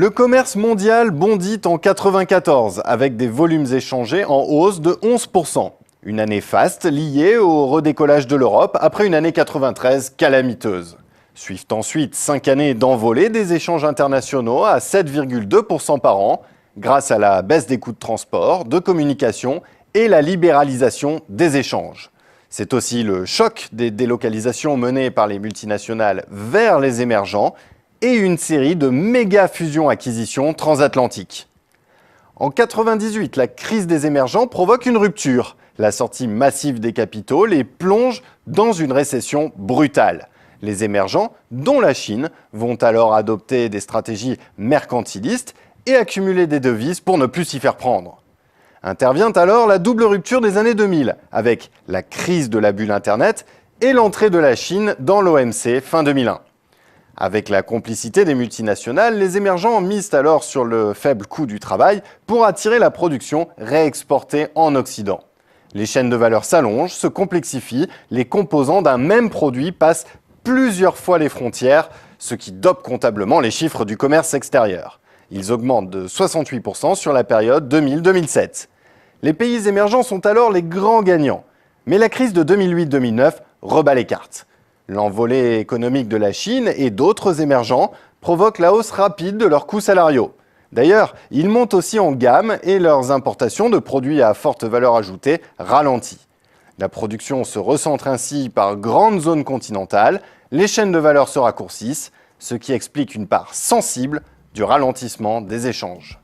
Le commerce mondial bondit en 1994 avec des volumes échangés en hausse de 11%. Une année faste liée au redécollage de l'Europe après une année 93 calamiteuse. Suivent ensuite 5 années d'envolée des échanges internationaux à 7,2% par an grâce à la baisse des coûts de transport, de communication et la libéralisation des échanges. C'est aussi le choc des délocalisations menées par les multinationales vers les émergents et une série de méga-fusions-acquisitions transatlantiques. En 1998, la crise des émergents provoque une rupture. La sortie massive des capitaux les plonge dans une récession brutale. Les émergents, dont la Chine, vont alors adopter des stratégies mercantilistes et accumuler des devises pour ne plus s'y faire prendre. Intervient alors la double rupture des années 2000, avec la crise de la bulle Internet et l'entrée de la Chine dans l'OMC fin 2001. Avec la complicité des multinationales, les émergents misent alors sur le faible coût du travail pour attirer la production réexportée en Occident. Les chaînes de valeur s'allongent, se complexifient, les composants d'un même produit passent plusieurs fois les frontières, ce qui dope comptablement les chiffres du commerce extérieur. Ils augmentent de 68% sur la période 2000-2007. Les pays émergents sont alors les grands gagnants. Mais la crise de 2008-2009 rebat les cartes. L'envolée économique de la Chine et d'autres émergents provoque la hausse rapide de leurs coûts salariaux. D'ailleurs, ils montent aussi en gamme et leurs importations de produits à forte valeur ajoutée ralentissent. La production se recentre ainsi par grandes zones continentales, les chaînes de valeur se raccourcissent, ce qui explique une part sensible du ralentissement des échanges.